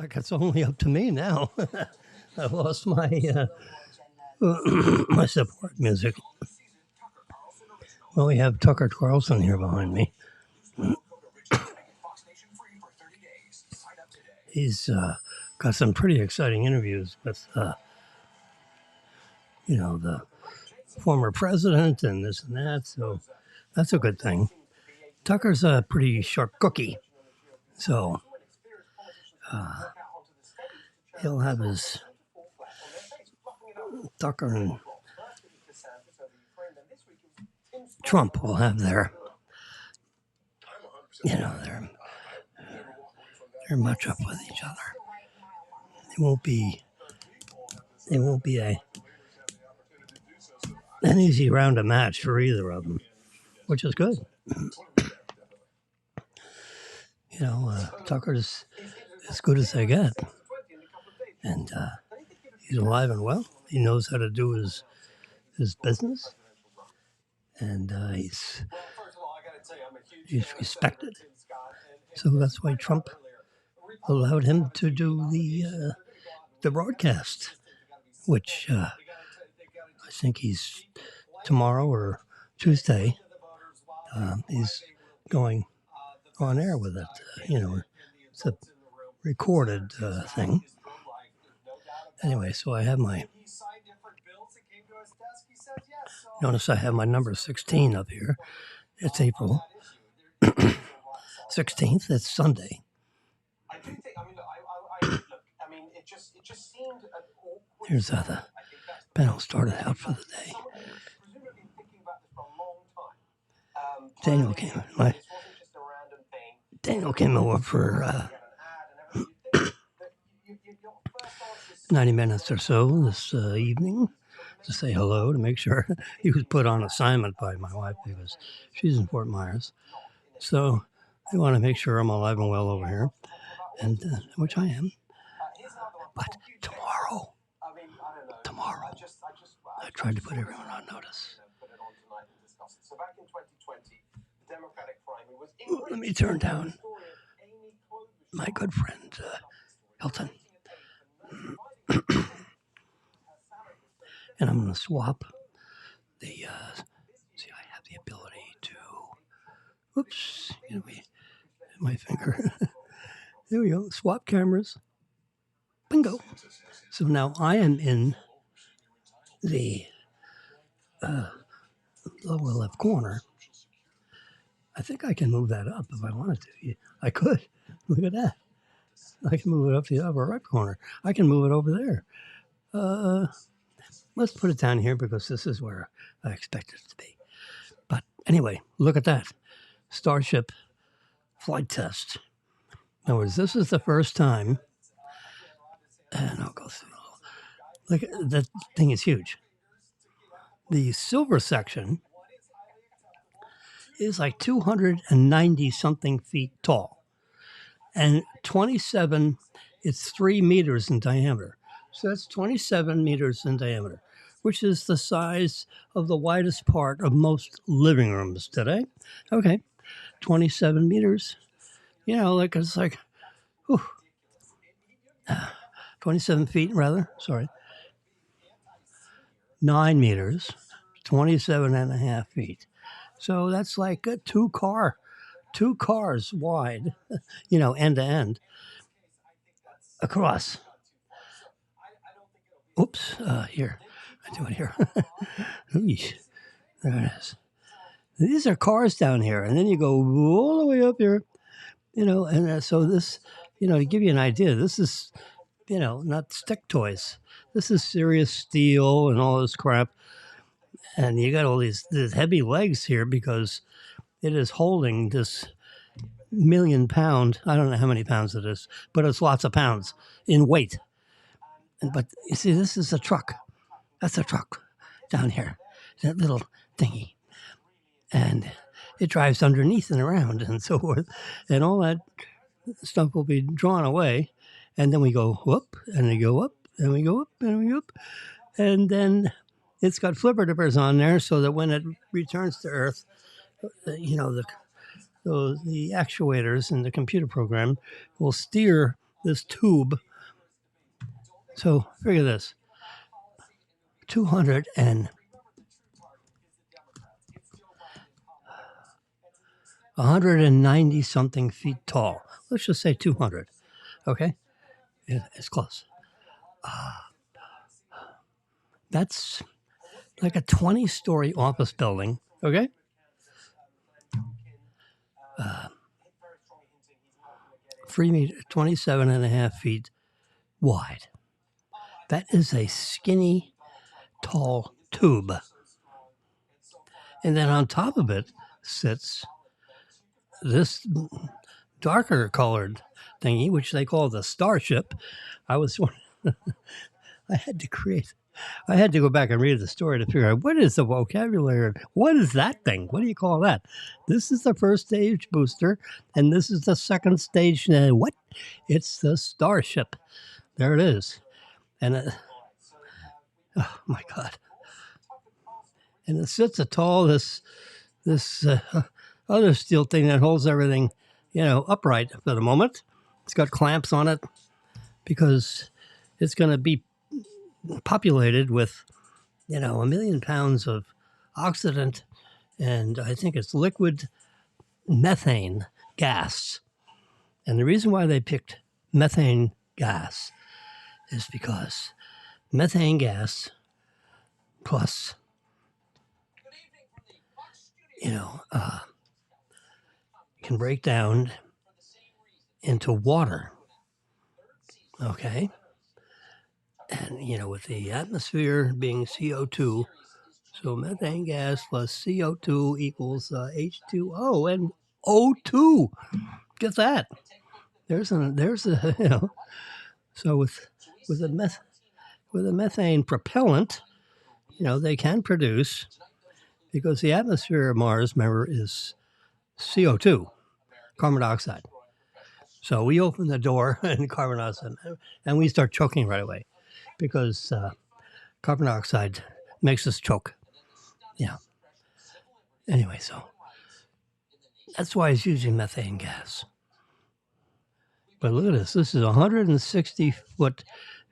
like it's only up to me now. I lost my my support music. Well, we have Tucker Carlson here behind me. He's got some pretty exciting interviews with, the former president and this and that. So that's a good thing. Tucker's a pretty sharp cookie. So he'll have his Tucker and Trump will have their, they're much up with each other. It won't be an easy round of match for either of them, which is good. Tucker's as good as they get, and he's alive and well. He knows how to do his business, and he's respected. So that's why Trump allowed him to do the broadcast, which I think he's tomorrow or Tuesday. He's going on air with it. It's a recorded thing. Anyway, so I have notice I have my number 16 up here. It's April 16th. It's Sunday. Here's how the panel started out for the day. Daniel came over for 90 minutes or so this evening to say hello, to make sure he was put on assignment by my wife because she's in Fort Myers. So they want to make sure I'm alive and well over here, and which I am. But tomorrow, I tried to put everyone on notice. Let me turn down my good friend, Hilton. And I'm going to swap the, see, I have the ability to, my finger. There we go, swap cameras. Bingo. So now I am in the lower left corner. I think I can move that up if I wanted to. I could. Look at that. I can move it up to the upper right corner. I can move it over there. Let's put it down here because this is where I expect it to be. But anyway, look at that. Starship flight test. In other words, this is the first time, and I'll go through it. Look, that thing is huge. The silver section is like 290 something feet tall, and 27, it's 3 meters in diameter. So that's 27 meters in diameter, which is the size of the widest part of most living rooms today. Okay, 27 meters. It's like, 27 feet rather, sorry. 9 meters, 27 and a half feet. So that's like two cars wide, end to end across. Oops, here. I do it here. There it is. These are cars down here, and then you go all the way up here, and so this, to give you an idea, this is, not stick toys. This is serious steel and all this crap. And you got all these heavy legs here because it is holding this 1 million pound, I don't know how many pounds it is, but it's lots of pounds in weight. But you see, this is a truck. That's a truck down here, that little thingy. And it drives underneath and around and so forth. And all that stuff will be drawn away. And then we go whoop, and we go up, and we go up, and we go up. And then it's got flipper dippers on there so that when it returns to Earth, the actuators in the computer program will steer this tube. So figure this: 200 and 190 something feet tall. Let's just say 200. Okay, it's close. That's like a 20-story office building. Okay. 3 meters, 27 and a half feet wide. That is a skinny, tall tube. And then on top of it sits this darker colored thingy, which they call the Starship. I had to go back and read the story to figure out what is the vocabulary. What is that thing? What do you call that? This is the first stage booster, and this is the second stage. What? It's the Starship. There it is. And oh my God! And it sits atall this other steel thing that holds everything, upright for the moment. It's got clamps on it because it's going to be populated with, 1,000,000 pounds of oxidant, and I think it's liquid methane gas. And the reason why they picked methane gas is because methane gas plus, can break down into water. Okay. And, with the atmosphere being CO2, so methane gas plus CO2 equals H2O and O2. Get that? There's a, so with a methane propellant, they can produce, because the atmosphere of Mars, remember, is CO2, carbon dioxide. So we open the door and carbon dioxide, and we start choking right away because carbon dioxide makes us choke. Yeah. Anyway, so that's why it's using methane gas. But look at this. This is 160 foot.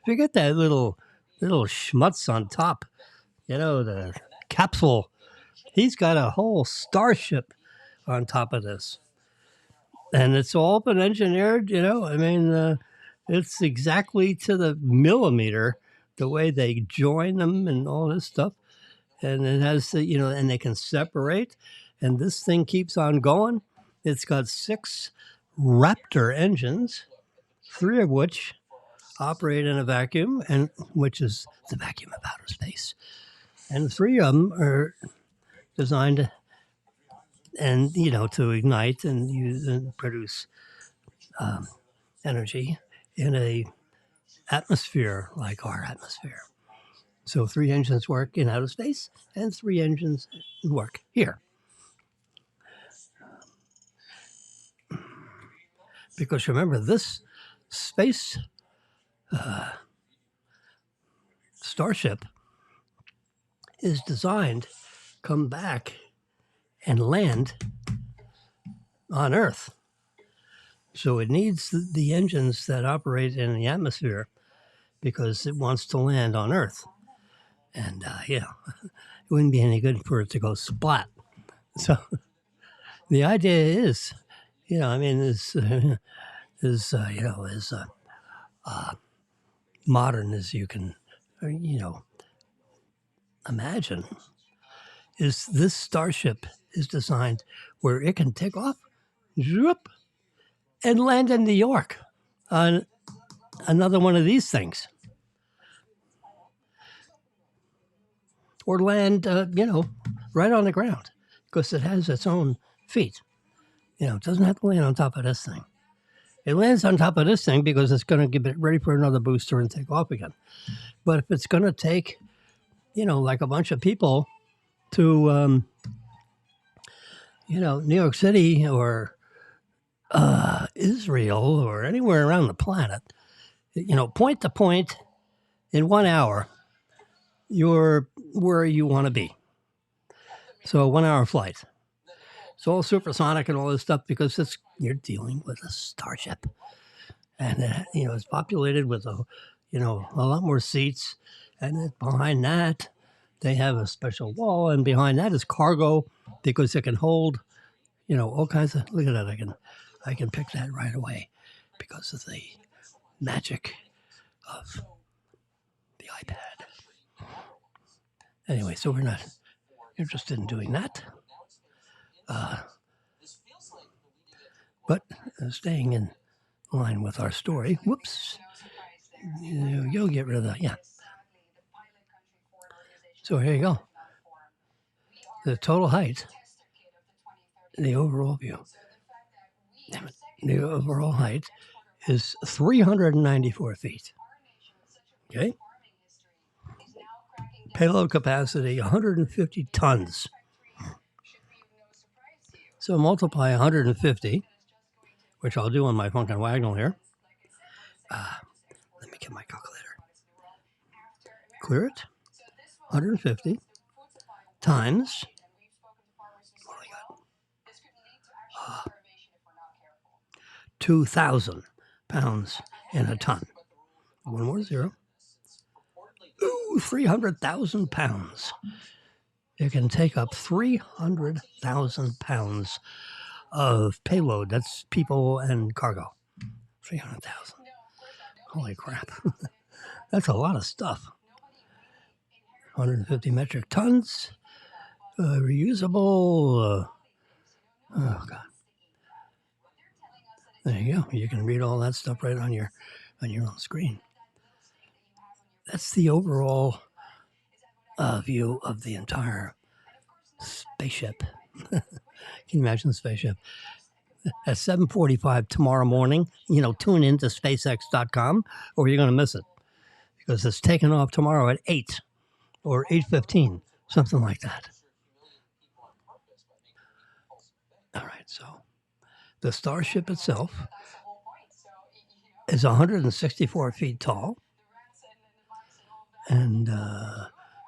Forget that little schmutz on top. The capsule. He's got a whole starship on top of this. And it's all been engineered, it's exactly to the millimeter the way they join them and all this stuff. And it has, and they can separate. And this thing keeps on going. It's got 6 Raptor engines, 3 of which operate in a vacuum, and which is the vacuum of outer space. And 3 of them are designed and to ignite and use and produce energy in a atmosphere like our atmosphere. So 3 engines work in outer space and 3 engines work here. Because remember, this space starship is designed to come back and land on Earth. So it needs the engines that operate in the atmosphere because it wants to land on Earth. And, it wouldn't be any good for it to go splat. So the idea is, as modern as you can, imagine, is this starship is designed where it can take off, zoop, and land in New York on another one of these things. Or land, right on the ground because it has its own feet. It doesn't have to land on top of this thing. It lands on top of this thing because it's going to get it ready for another booster and take off again. But if it's going to take, like a bunch of people to, New York City or Israel or anywhere around the planet, point to point in 1 hour, you're where you want to be. So a 1 hour flight. It's all supersonic and all this stuff because you're dealing with a starship. and it's populated with a lot more seats, and then behind that they have a special wall, and behind that is cargo because it can hold all kinds of. Look at that! I can pick that right away because of the magic of the iPad. Anyway, so we're not interested in doing that, but staying in line with our story. Whoops. You'll get rid of that. Yeah. So here you go. The total height, the overall view. Damn it. The overall height is 394 feet. Okay. Payload capacity 150 tons. So multiply 150, which I'll do on my Funkin' Wagnall here. Let me get my calculator. Clear it. 150 times. What do I got? 2,000 pounds in a ton. One more zero. Ooh, 300,000 pounds. You can take up 300,000 pounds of payload. That's people and cargo. 300,000. Holy crap. That's a lot of stuff. 150 metric tons. Reusable. Oh, God. There you go. You can read all that stuff right on your own screen. That's the overall view of the entire spaceship. Can you imagine the spaceship? At 7:45 tomorrow morning, tune in to SpaceX.com or you're going to miss it because it's taking off tomorrow at 8 or 8:15, something like that. All right, so the Starship itself is 164 feet tall and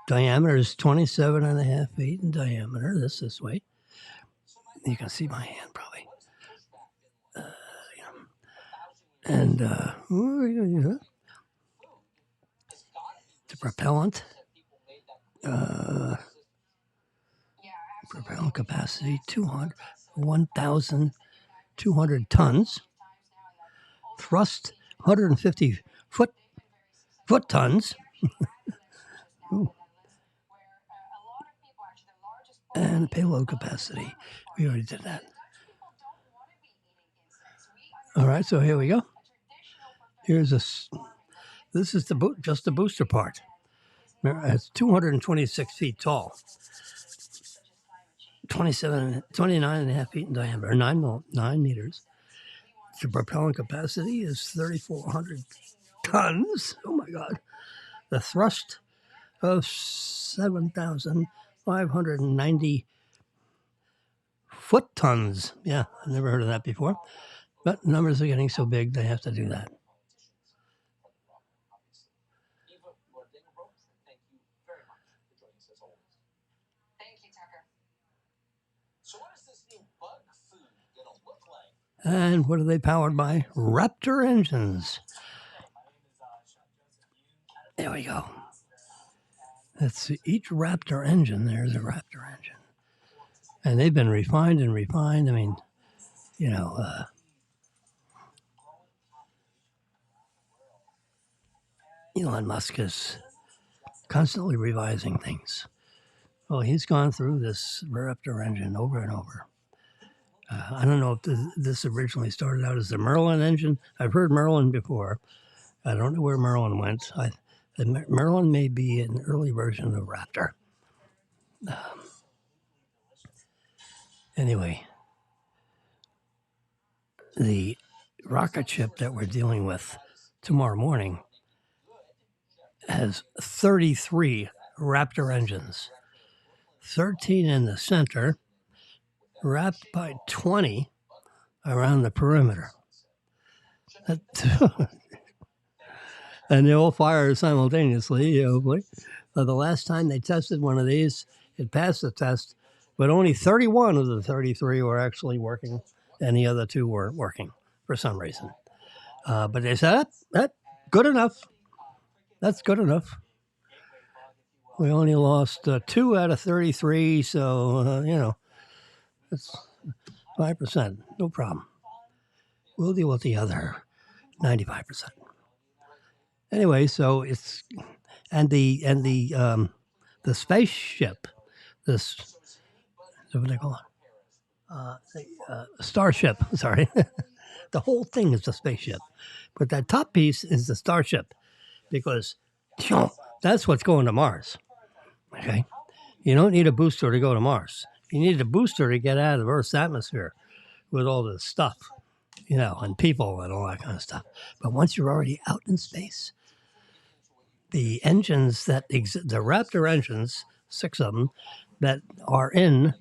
diameter is 27 and a half feet in diameter. This way. You can see my hand probably. And the propellant capacity 1,200 tons. Thrust 150 foot tons. And payload capacity. We already did that. All right, so here we go. This is just the booster part. It's 226 feet tall, 29 and a half feet in diameter, 9 meters. The propellant capacity is 3,400 tons. Oh my God. The thrust of 7,590 foot tons. Yeah, I've never heard of that before. But numbers are getting so big, they have to do that. And what are they powered by? Raptor engines. There we go. That's each Raptor engine. There's a Raptor engine. And they've been refined and refined. I mean, Elon Musk is constantly revising things. Well, he's gone through this Raptor engine over and over. I don't know if this originally started out as the Merlin engine. I've heard Merlin before. I don't know where Merlin went. Merlin may be an early version of Raptor. Anyway, the rocket ship that we're dealing with tomorrow morning has 33 Raptor engines, 13 in the center, wrapped by 20 around the perimeter. And they all fire simultaneously, hopefully. The last time they tested one of these, it passed the test, but only 31 of the 33 were actually working, and the other 2 weren't working for some reason. But they said, that good enough. That's good enough. We only lost 2 out of 33, so, it's 5%. No problem. We'll deal with the other 95%. Anyway, so it's the spaceship, this what do they call it? Starship. Sorry, the whole thing is a spaceship, but that top piece is the Starship because that's what's going to Mars. Okay, you don't need a booster to go to Mars. You need a booster to get out of Earth's atmosphere with all this stuff, and people and all that kind of stuff. But once you're already out in space, the engines the Raptor engines, 6 of them, that are in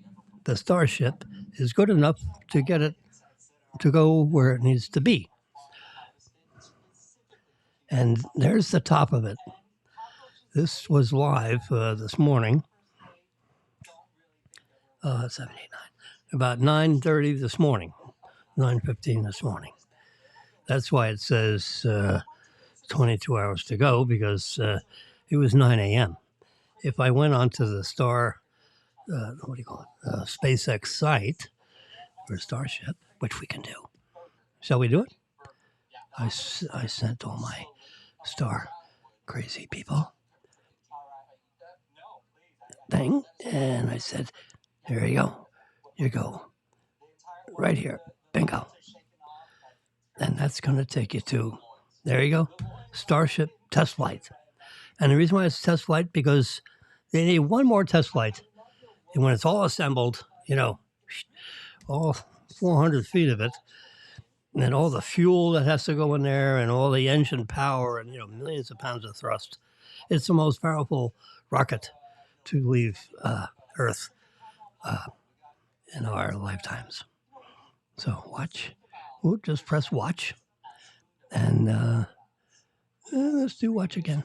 the Starship is good enough to get it to go where it needs to be. And there's the top of it. This was live this morning, 7, 8, 9, about 9:30 this morning, 9:15 this morning. That's why it says 22 hours to go, because it was 9 a.m. If I went onto the SpaceX site for Starship, which we can do. Shall we do it? I sent all my star crazy people thing, and I said, here you go. You go right here. Bingo. And that's going to take you to, there you go, Starship test flight. And the reason why it's test flight, because they need one more test flight. And when it's all assembled, all 400 feet of it, and all the fuel that has to go in there and all the engine power and, millions of pounds of thrust, it's the most powerful rocket to leave Earth in our lifetimes. So watch. We'll just press watch. And let's do watch again.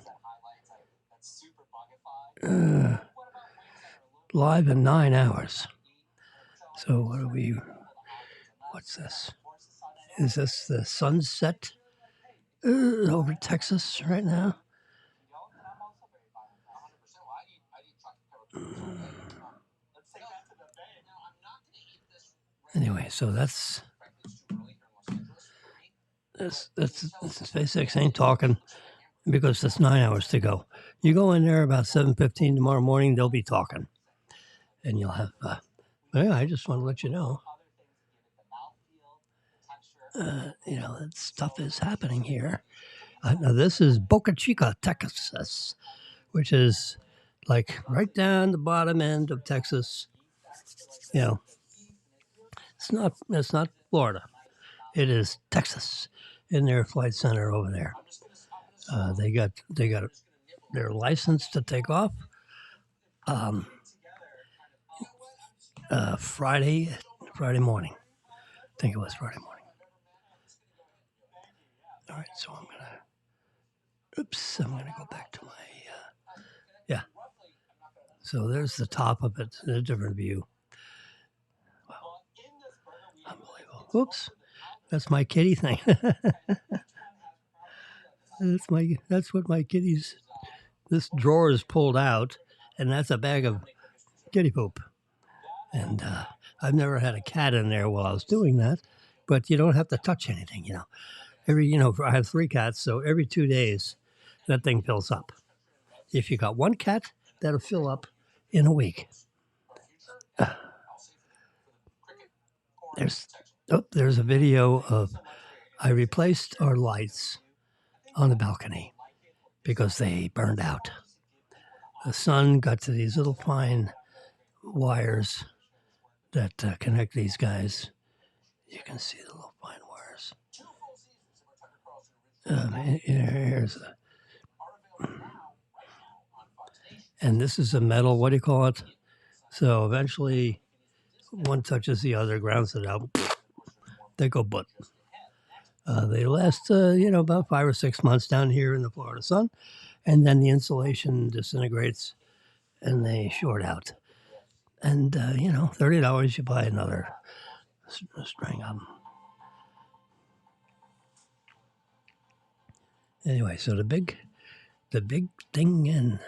Live in 9 hours. So what's this? Is this the sunset over Texas right now? Anyway, so that's SpaceX ain't talking because it's 9 hours to go. You go in there about 7:15 tomorrow morning, they'll be talking, and you'll have. I just want to let you know. That stuff is happening here. Now this is Boca Chica, Texas, which is like right down the bottom end of Texas. It's not Florida. It is Texas in their flight center over there. They got their license to take off Friday morning. I think it was Friday morning. All right, so I'm gonna go back to my yeah. So there's the top of it, a different view. Wow, unbelievable. Oops, that's my kitty thing. That's what my kitties. This drawer is pulled out, and that's a bag of kitty poop. And I've never had a cat in there while I was doing that, but you don't have to touch anything. I have 3 cats, so every 2 days, that thing fills up. If you got 1 cat, that'll fill up in a week. There's a video of I replaced our lights on the balcony because they burned out. The sun got to these little fine wires that connect these guys. You can see the little fine wires. And this is a metal, what do you call it? So eventually one touches the other, grounds it out, they go butt. They last, about 5 or 6 months down here in the Florida sun, and then the insulation disintegrates and they short out. And, $30, you buy another string of them. Anyway, so the big thing in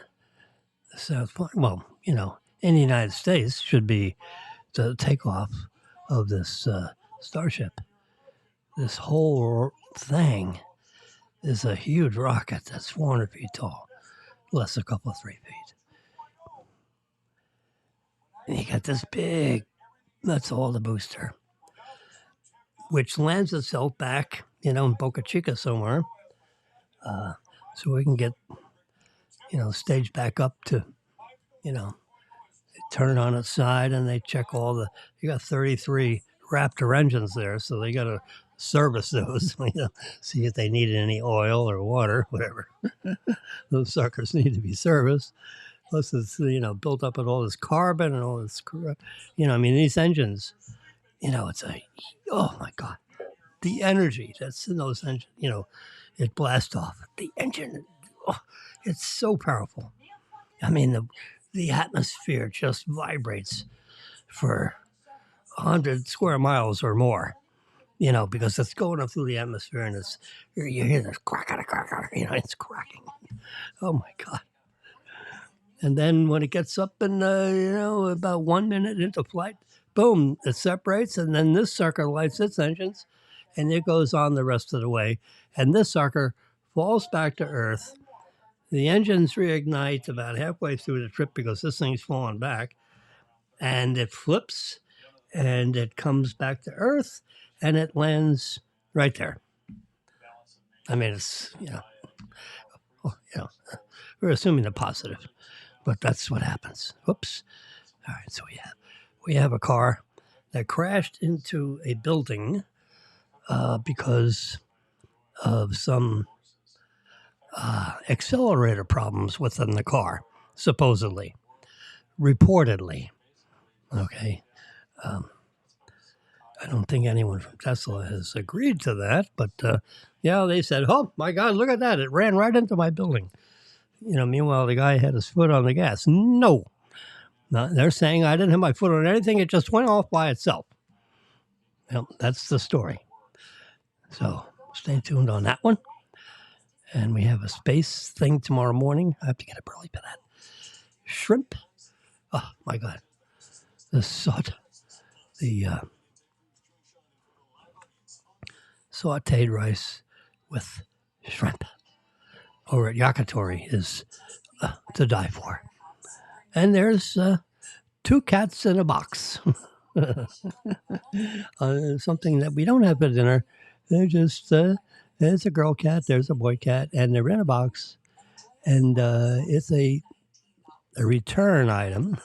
South Florida, well, in the United States should be the takeoff of this Starship. This whole thing is a huge rocket that's 400 feet tall, less a couple of 3 feet. And you got this big, that's all the booster, which lands itself back, in Boca Chica somewhere. So we can get, staged back up to, turn it on its side and they check you got 33 Raptor engines there. So they got to service those, see if they needed any oil or water, whatever. Those suckers need to be serviced. Plus it's, built up with all this carbon and all this, these engines, it's oh my God, the energy that's in those engines, it blasts off. The engine, it's so powerful. I mean, the atmosphere just vibrates for 100 square miles or more, because it's going up through the atmosphere and you hear this crack, it's cracking. Oh my God. And then when it gets up in, about 1 minute into flight, boom, it separates. And then this sucker lights its engines and it goes on the rest of the way. And this sucker falls back to Earth. The engines reignite about halfway through the trip because this thing's falling back. And it flips and it comes back to Earth and it lands right there. I mean, it's, we're assuming the positive, but that's what happens. Whoops. All right, so we have a car that crashed into a building because of some accelerator problems within the car, supposedly, reportedly. Okay. I don't think anyone from Tesla has agreed to that, but they said, oh my God, look at that. It ran right into my building. Meanwhile, the guy had his foot on the gas. No, they're saying I didn't have my foot on anything. It just went off by itself. That's the story. So stay tuned on that one. And we have a space thing tomorrow morning. I have to get up early for that. Shrimp. Oh, my God. The sauteed rice with shrimp over at Yakitori is to die for. And there's 2 cats in a box. Something that we don't have for dinner. They're just, there's a girl cat, there's a boy cat, and they're in a box. And it's a return item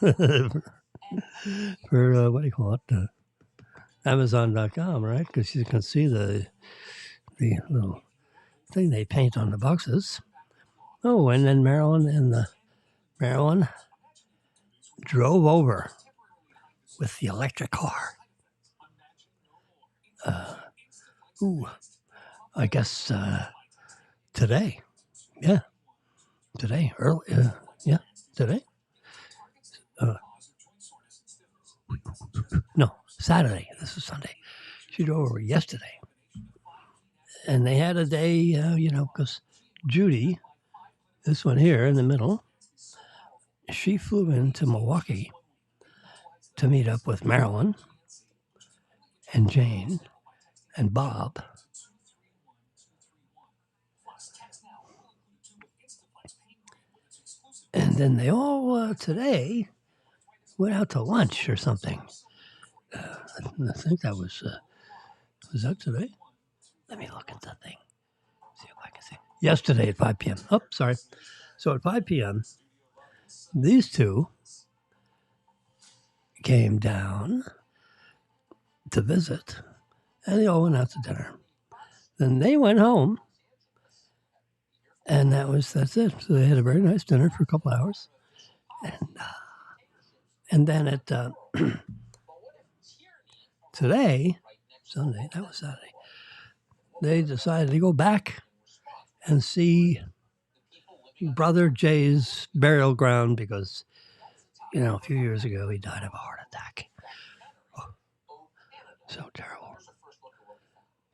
for, what do you call it? Amazon.com, right? Because you can see the little thing they paint on the boxes. Oh, and then Marilyn drove over with the electric car. I guess today. Yeah. Today. Early. Yeah. Today. No, Saturday. This is Sunday. She drove over yesterday. And they had a day, because Judy, this one here in the middle, she flew into Milwaukee to meet up with Marilyn and Jane and Bob. And then they all today went out to lunch or something. I think that was that today? Let me look at the thing. See if I can see. Yesterday at 5 p.m. Oh, sorry. So at 5 p.m., these two came down to visit, and they all went out to dinner. Then they went home, and that's it. So they had a very nice dinner for a couple hours, and then at today, Sunday, that was Saturday, they decided to go back and see Brother Jay's burial ground because, a few years ago he died of a heart attack. Oh, so terrible.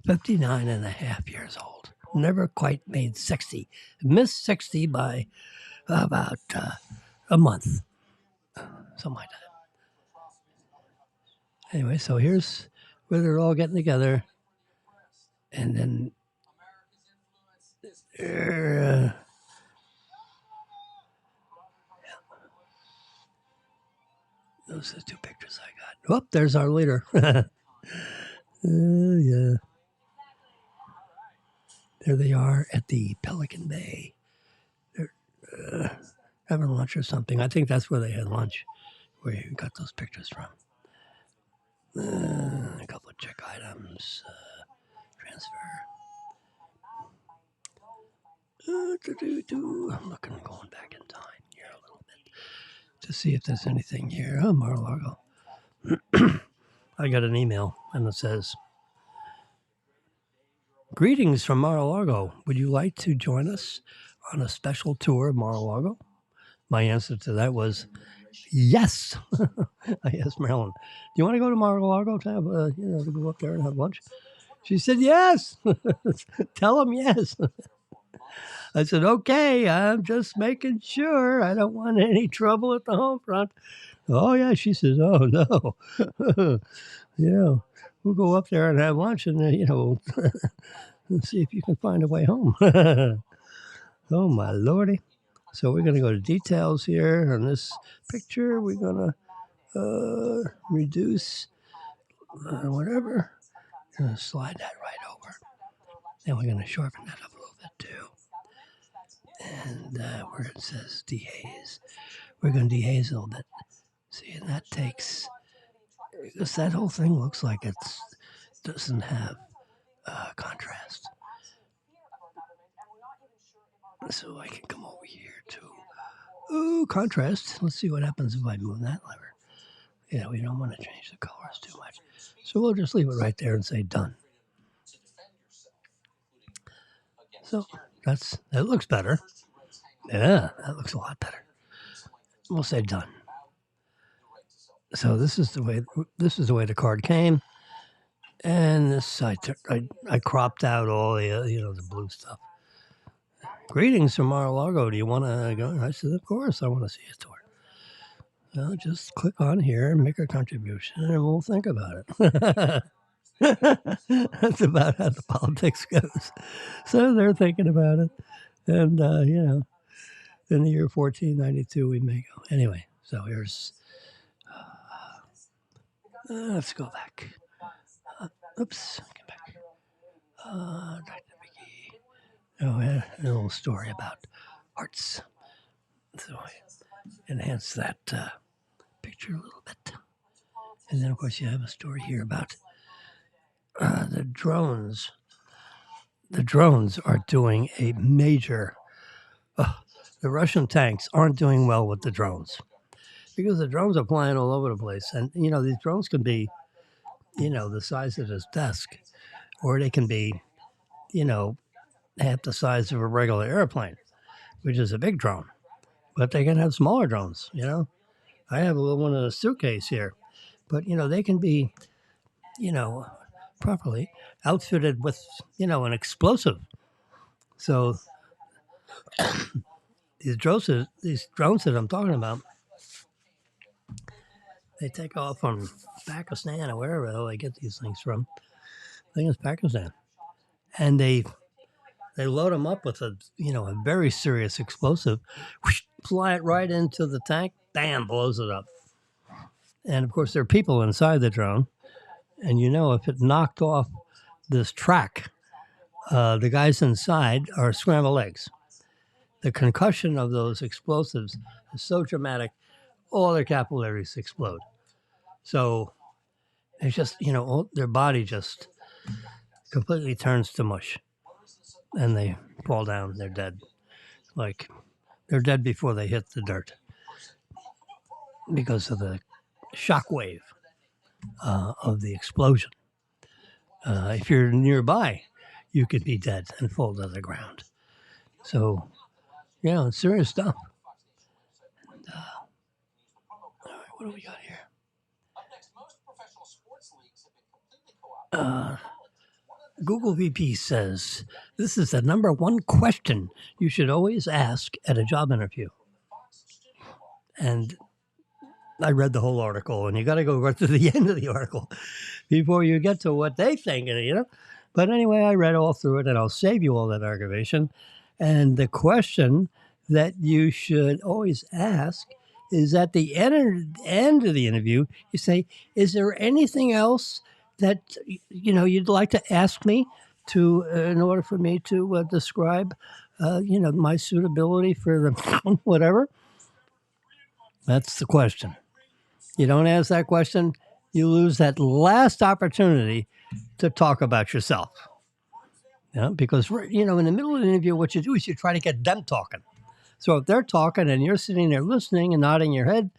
59 and a half years old. never quite made 60. Missed 60 by about a month, something like that. Anyway, so here's where they're all getting together. And then those are the two pictures I got. Oh, there's our leader. Yeah. There they are at the Pelican Bay. They're having lunch or something. I think that's where they had lunch, where you got those pictures from. A couple of check items. Transfer. I'm looking, going back in time here a little bit to see if there's anything here. Oh, Mar-a-Lago. I got an email and it says, "Greetings from Mar-a-Lago. Would you like to join us on a special tour of Mar-a-Lago?" My answer to that was yes. I asked Marilyn, "Do you want to go to Mar-a-Lago to have, to go up there and have lunch?" She said, "Yes." Tell them yes. I said, "Okay, I'm just making sure. I don't want any trouble at the home front." "Oh, yeah." She says, "Oh, no." We'll go up there and have lunch and, and see if you can find a way home. Oh, my Lordy. So we're going to go to details here on this picture. We're going to reduce whatever. Going to slide that right over. Then we're going to sharpen that up a little bit too. And where it says dehaze, we're going to dehaze a little bit. See, and that takes, because that whole thing looks like it doesn't have contrast. So I can come over here to contrast. Let's see what happens if I move that lever. Yeah, we don't want to change the colors too much. So we'll just leave it right there and say done. So that looks better. Yeah, that looks a lot better. We'll say done. So this is the way the card came, and this I cropped out all the the blue stuff. "Greetings from Mar-a-Lago. Do you want to go?" I said, "Of course, I want to see a tour." Well, just click on here and make a contribution, and we'll think about it. That's about how the politics goes. So they're thinking about it, and in the year 1492 we may go anyway. So here's. Let's go back. Oops, get back. Dr. Mickey. Oh, a little story about hearts. So I enhance that picture a little bit. And then, of course, you have a story here about the drones. The drones are doing a major. The Russian tanks aren't doing well with the drones because the drones are flying all over the place. And, these drones can be, the size of this desk, or they can be, half the size of a regular airplane, which is a big drone. But they can have smaller drones, I have a little one in a suitcase here. But, they can be, properly outfitted with, an explosive. So these drones that I'm talking about, they take off from Pakistan or wherever the hell they get these things from. I think it's Pakistan. And they load them up with a very serious explosive, whoosh, fly it right into the tank, bam, blows it up. And of course, there are people inside the drone. And if it knocked off this track, the guys inside are scrambled eggs. The concussion of those explosives is so dramatic, all their capillaries explode. So it's just, their body just completely turns to mush. And they fall down, they're dead. Like, they're dead before they hit the dirt because of the shock wave of the explosion. If you're nearby, you could be dead and fall to the ground. So, it's serious stuff. And, all right, what do we got here? Google VP says this is the number one question you should always ask at a job interview. And I read the whole article, and you got to go right to the end of the article before you get to what they think, you know. But anyway, I read all through it, and I'll save you all that aggravation. And the question that you should always ask is at the end of the interview, you say, "Is there anything else that you'd like to ask me to in order for me to describe, my suitability for the whatever?" That's the question. You don't ask that question, you lose that last opportunity to talk about yourself. Because in the middle of the interview, what you do is you try to get them talking. So if they're talking and you're sitting there listening and nodding your head,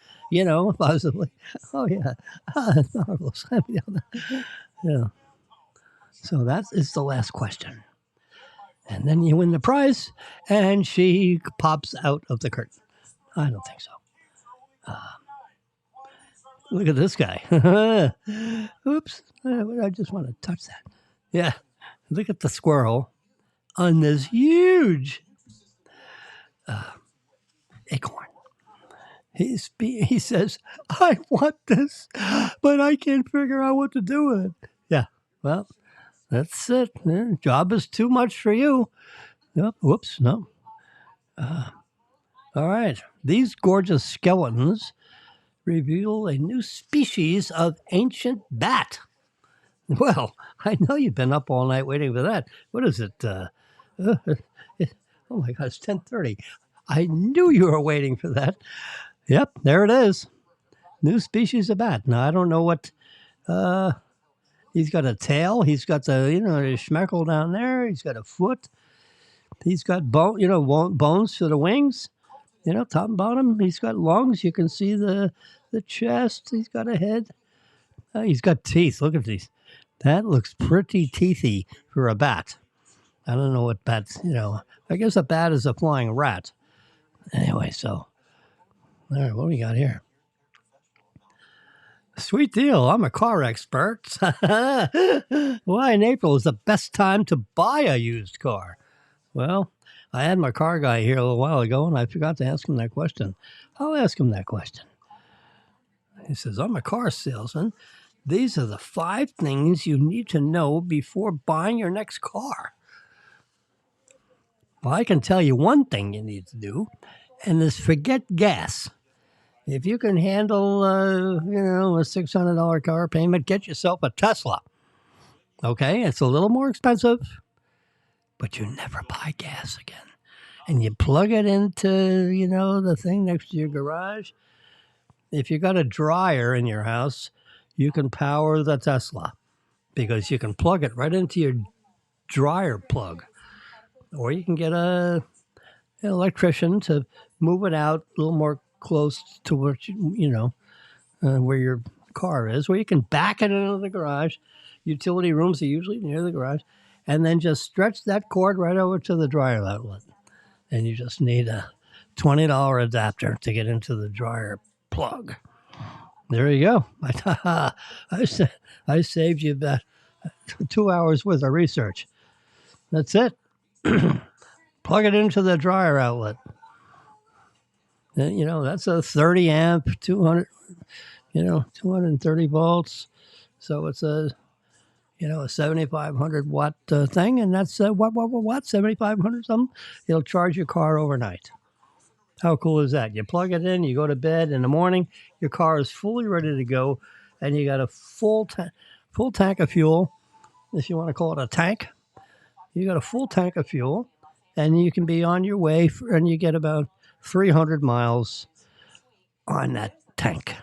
possibly, oh yeah, it's marvelous. Yeah. So that is the last question. And then you win the prize, and she pops out of the curtain. I don't think so. Look at this guy. Oops. I just want to touch that. Yeah. Look at the squirrel on this huge acorn. He says, "I want this, but I can't figure out what to do with it." Yeah. Well, that's it. The job is too much for you. Yep. Whoops. No. All right. These gorgeous skeletons reveal a new species of ancient bat. Well, I know you've been up all night waiting for that. What is it? Oh my God, it's 10:30. I knew you were waiting for that. Yep, there it is. New species of bat. Now, I don't know what... he's got a tail. He's got the schmeckle down there. He's got a foot. He's got bones for the wings. Top and bottom. He's got lungs. You can see the chest. He's got a head. He's got teeth. Look at these. That looks pretty teethy for a bat. I don't know what bats, I guess a bat is a flying rat. Anyway, so, all right, what do we got here? Sweet deal. I'm a car expert. Why in April is the best time to buy a used car? Well, I had my car guy here a little while ago, and I forgot to ask him that question. I'll ask him that question. He says, "I'm a car salesman. These are the 5 things you need to know before buying your next car." Well, I can tell you one thing you need to do, and is forget gas. If you can handle, a $600 car payment, get yourself a Tesla. Okay, it's a little more expensive, but you never buy gas again. And you plug it into, the thing next to your garage. If you got a dryer in your house, you can power the Tesla because you can plug it right into your dryer plug. Or you can get an electrician to move it out a little more close to where where your car is, where you can back it into the garage. Utility rooms are usually near the garage, and then just stretch that cord right over to the dryer outlet. And you just need a $20 adapter to get into the dryer plug. There you go. I saved you about 2 hours worth of research. That's it. Plug it into the dryer outlet. That's a 30 amp, 200, 230 volts. So it's a 7,500 watt thing, and that's what 7,500 something. It'll charge your car overnight. How cool is that? You plug it in, you go to bed in the morning, your car is fully ready to go, and you got a full tank of fuel, if you want to call it a tank. You got a full tank of fuel, and you can be on your way, and you get about 300 miles on that tank.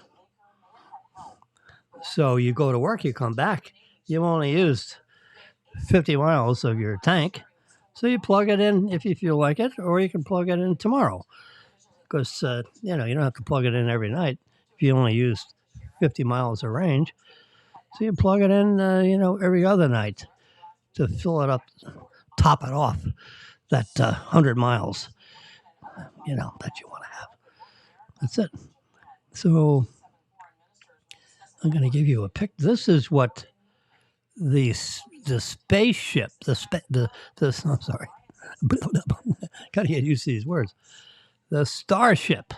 So you go to work, you come back, you've only used 50 miles of your tank. So you plug it in if you feel like it, or you can plug it in tomorrow. Because, you don't have to plug it in every night if you only used 50 miles of range. So you plug it in, every other night to fill it up, top it off, that 100 miles, that you want to have. That's it. So I'm going to give you a pic. This is what the the spaceship, I'm sorry, gotta get used to these words. The starship.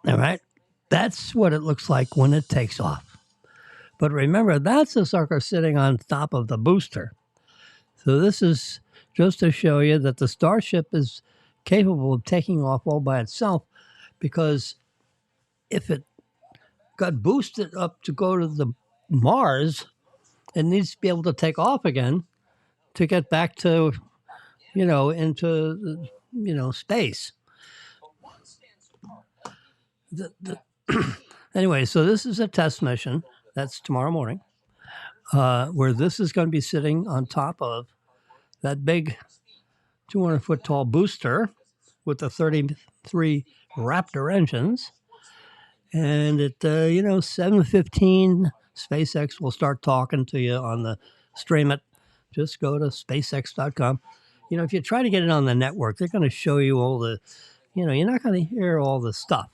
All right, that's what it looks like when it takes off. But remember, that's a sucker sitting on top of the booster. So this is just to show you that the starship is capable of taking off all by itself, because if it got boosted up to go to the Mars, it needs to be able to take off again to get back to, into, space. Anyway, so this is a test mission. That's tomorrow morning, where this is going to be sitting on top of that big 200-foot tall booster with the 33 Raptor engines. And at 7:15, SpaceX will start talking to you on the stream it. Just go to spacex.com. If you try to get it on the network, they're going to show you all the, you're not going to hear all the stuff.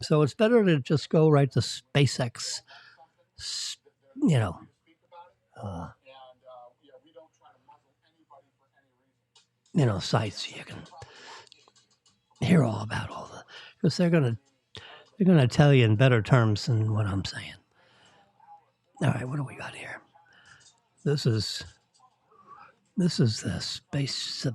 So it's better to just go right to SpaceX, sites. You can hear all about all the, because they're going to tell you in better terms than what I'm saying. All right, what do we got here? This is the space.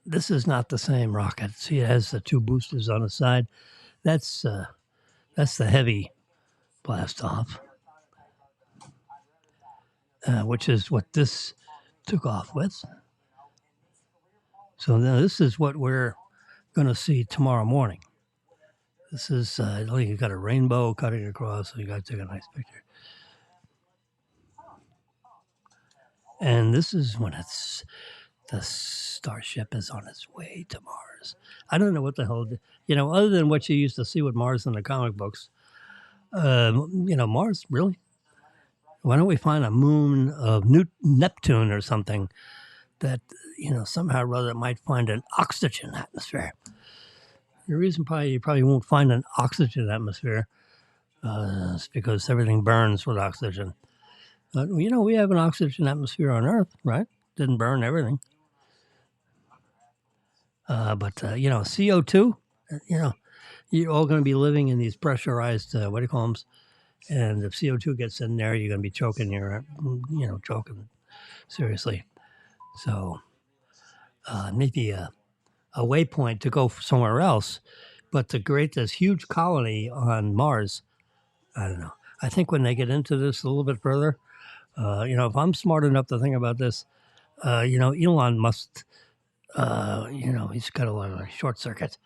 This is not the same rocket. See, it has the two boosters on the side. That's the heavy blast off, which is what this took off with. So now this is what we're going to see tomorrow morning. This is you got a rainbow cutting across, so you got to take a nice picture. And this is when the starship is on its way to Mars. I don't know what the hell, other than what you used to see with Mars in the comic books. Mars, really? Why don't we find a moon of Neptune or something that, somehow or other might find an oxygen atmosphere? The reason you probably won't find an oxygen atmosphere is because everything burns with oxygen. We have an oxygen atmosphere on Earth, right? Didn't burn everything. But CO2, you're all going to be living in these pressurized, what do you call them? And if CO2 gets in there, you're going to be choking choking seriously. So maybe a waypoint to go somewhere else. But to create this huge colony on Mars, I don't know. I think when they get into this a little bit further, if I'm smart enough to think about this, Elon must, he's got a lot of short circuit.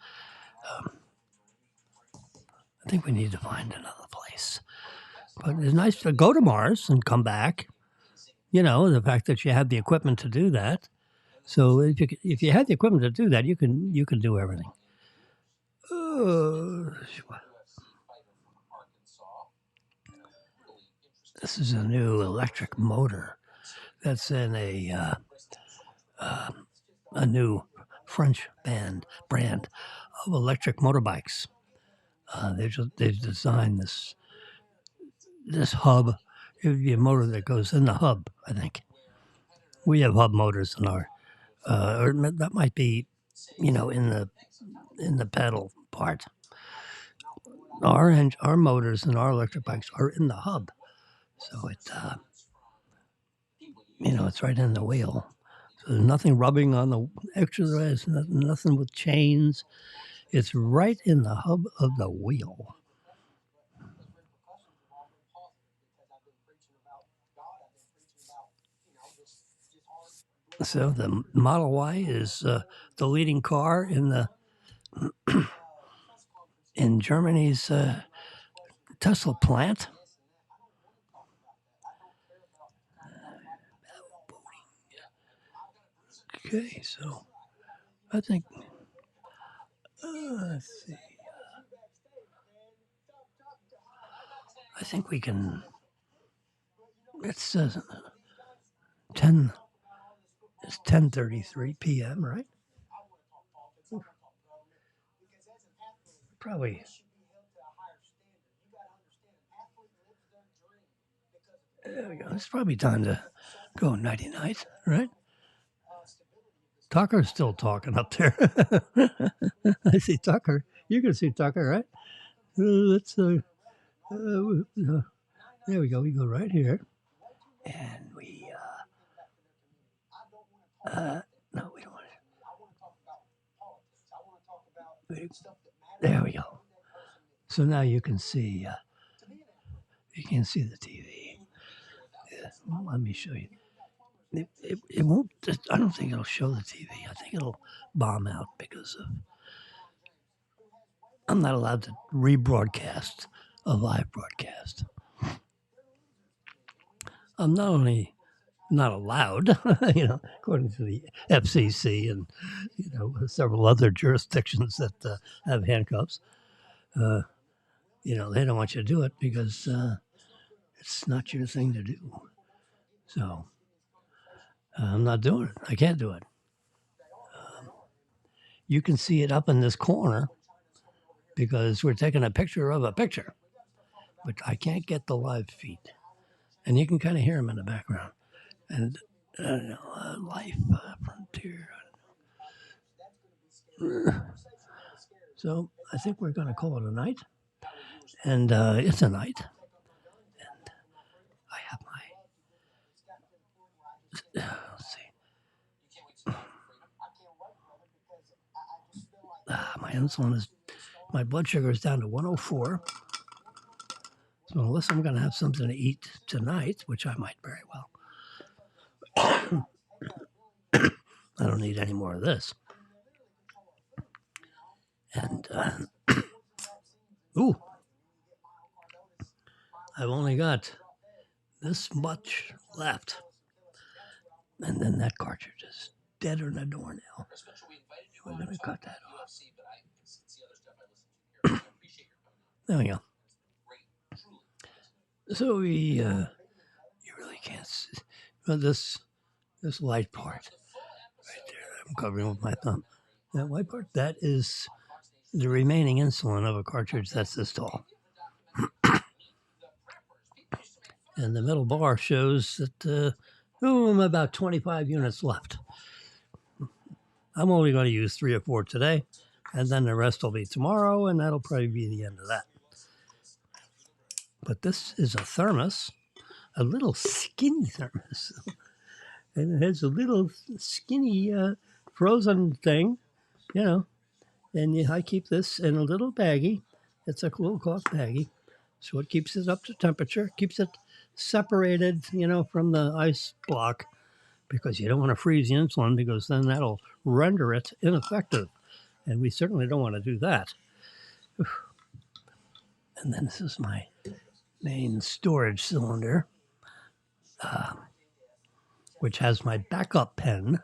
I think we need to find another place. But it's nice to go to Mars and come back. The fact that you have the equipment to do that. So if you have the equipment to do that, you can do everything. This is a new electric motor that's in a new French brand of electric motorbikes. They've designed this hub. It would be a motor that goes in the hub, I think. We have hub motors in our, or that might be, in the pedal part. Our motors and our electric bikes are in the hub, so it's it's right in the wheel. So there's nothing rubbing on the exercise, nothing with chains. It's right in the hub of the wheel. So the Model Y is the leading car in Germany's Tesla plant. Okay, so I think let's see. I think we can. It's 10. It's 10:33 p.m. Right? Probably. There we go. It's probably time to go nighty-night, right? Tucker's still talking up there. I see Tucker. You can see Tucker, right? Let's there we go. We go right here, and we no, we don't want to. There we go. So now you can see the TV. Yeah, well, let me show you. It won't. I don't think it'll show the TV. I think it'll bomb out because of I'm not allowed to rebroadcast a live broadcast. I'm not only not allowed, according to the FCC and several other jurisdictions that have handcuffs. They don't want you to do it because it's not your thing to do. So I'm not doing it. I can't do it. You can see it up in this corner because we're taking a picture of a picture, but I can't get the live feed. And you can kind of hear them in the background. And I don't know, life, frontier. So I think we're going to call it a night. And it's a night. And I have let's see. My insulin my blood sugar is down to 104. So unless I'm going to have something to eat tonight, which I might very well, I don't need any more of this. And, ooh, I've only got this much left. And then that cartridge is deader than a doornail. We're going to cut that off. There we go. So you really can't see this light part right there. I'm covering with my thumb. That white part, that is the remaining insulin of a cartridge that's this tall. And the middle bar shows that I'm about 25 units left. I'm only going to use 3 or 4 today, and then the rest will be tomorrow, and that'll probably be the end of that. But this is a thermos, a little skinny thermos. And it has a little skinny frozen thing, and I keep this in a little baggie. It's a little cloth baggie. So it keeps it up to temperature, keeps it separated, from the ice block, because you don't want to freeze the insulin because then that'll render it ineffective. And we certainly don't want to do that. And then this is my main storage cylinder, which has my backup pen.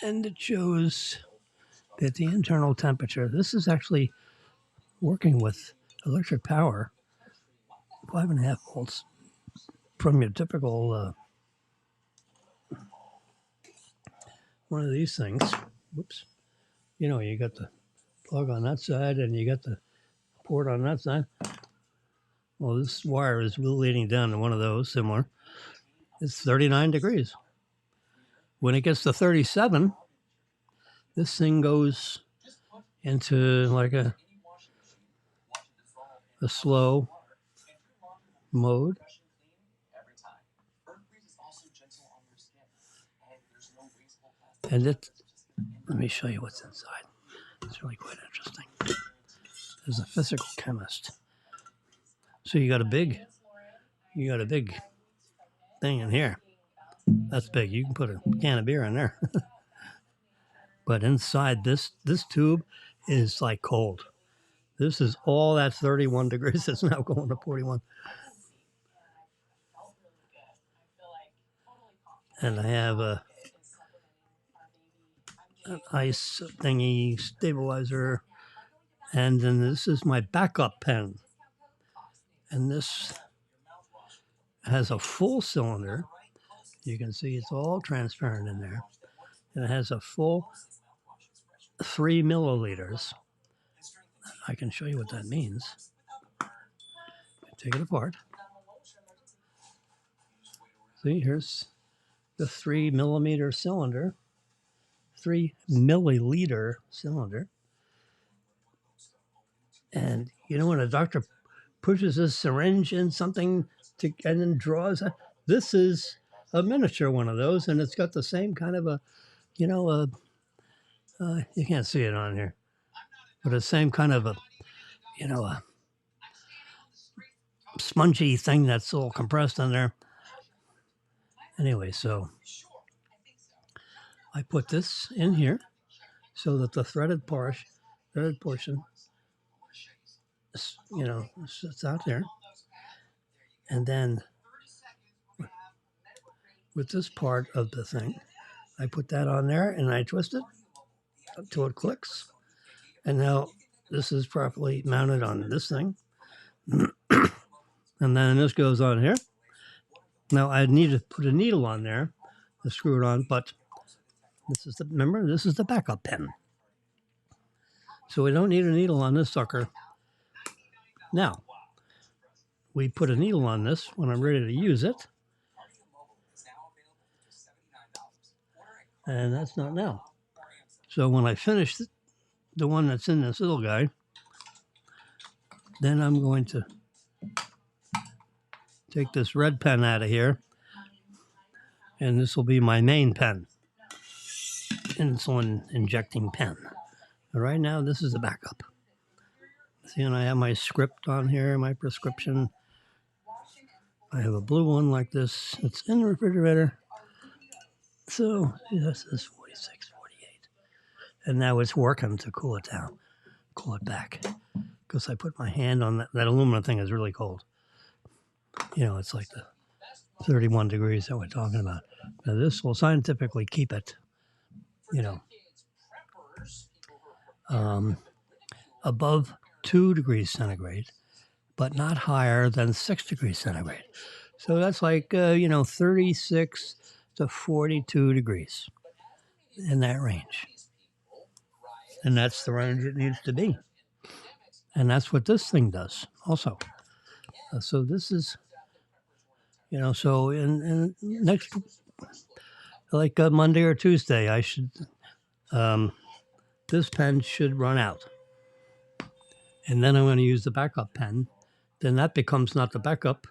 And it shows that the internal temperature, this is actually working with electric power, 5.5 volts from your typical one of these things. Whoops. You got the plug on that side and you got the port on that side. Well, this wire is leading down to one of those similar. It's 39 degrees. When it gets to 37, this thing goes into like a slow mode. And let me show you what's inside. It's really quite interesting. There's a physical chemist. So you got a big thing in here. That's big. You can put a can of beer in there. But inside this tube is like cold. This is all that 31 degrees that's now going to 41. And I have an ice thingy stabilizer. And then this is my backup pen. And this has a full cylinder. You can see it's all transparent in there. And it has a full 3 milliliters. I can show you what that means. Take it apart. See, here's the 3 milliliter cylinder. And you know when a doctor pushes a syringe in something and then draws, this is a miniature one of those, and it's got the same kind of you can't see it on here, but the same kind of a spongy thing that's all compressed in there. Anyway, so I put this in here so that the threaded portion, sits out there. And then with this part of the thing, I put that on there and I twist it until it clicks. And now this is properly mounted on this thing. And then this goes on here. Now I need to put a needle on there to screw it on, but this is the backup pen. So we don't need a needle on this sucker. Now, we put a needle on this when I'm ready to use it. And that's not now. So when I finish the one that's in this little guy, then I'm going to take this red pen out of here, and this will be my main pen, insulin injecting pen. But right now, this is the backup. See, and I have my script on here, my prescription. I have a blue one like this. It's in the refrigerator. So this is 46, 48. And now it's working to cool it down, cool it back. Because I put my hand on that aluminum thing is really cold. It's like the 31 degrees that we're talking about. Now this will scientifically keep it, above 2 degrees centigrade, but not higher than 6 degrees centigrade. So that's like, 36 to 42 degrees in that range. And that's the range it needs to be. And that's what this thing does also. So this is, so in next, like Monday or Tuesday, I should, this pen should run out. And then I'm going to use the backup pen. Then that becomes not the backup.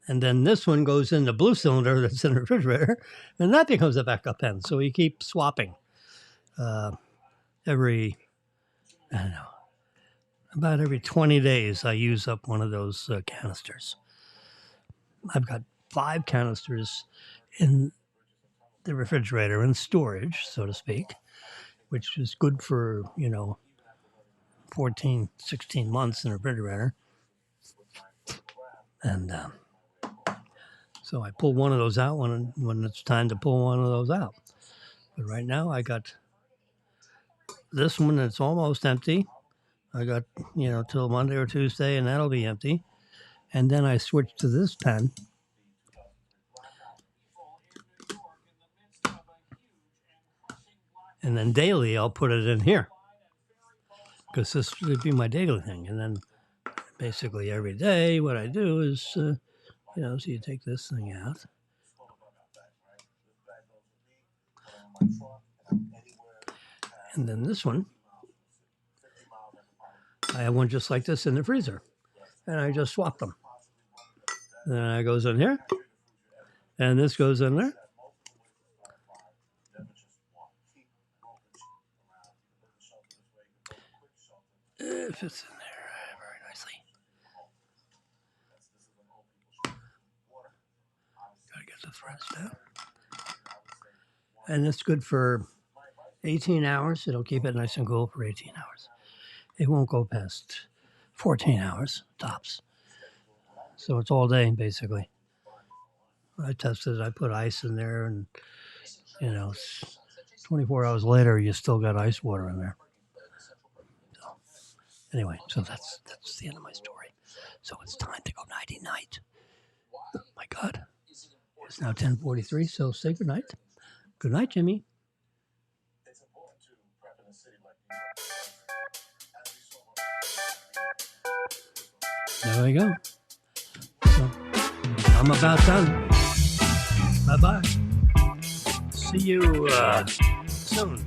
And then this one goes in the blue cylinder that's in the refrigerator, and that becomes a backup pen. So we keep swapping every 20 days I use up one of those canisters. I've got 5 canisters in the refrigerator in storage, so to speak, which is good for, 14, 16 months in the refrigerator. And so I pull one of those out when it's time to pull one of those out. But right now I got this one that's almost empty. I got, till Monday or Tuesday, and that'll be empty. And then I switch to this pen. And then daily I'll put it in here, because this would be my daily thing. And then basically every day what I do is, so you take this thing out. And then this one, I have one just like this in the freezer. And I just swap them. And then it goes in here. And this goes in there. It fits in there very nicely. Gotta get the threads down. And it's good for 18 hours. It'll keep it nice and cool for 18 hours. It won't go past 14 hours, tops. So it's all day, basically. I tested it. I put ice in there, and, 24 hours later, you still got ice water in there. Anyway, so that's the end of my story. So it's time to go nighty-night. Oh my God. It's now 10:43, so say good night. Good night, Jimmy. There we go. So I'm about done. Bye bye. See you soon.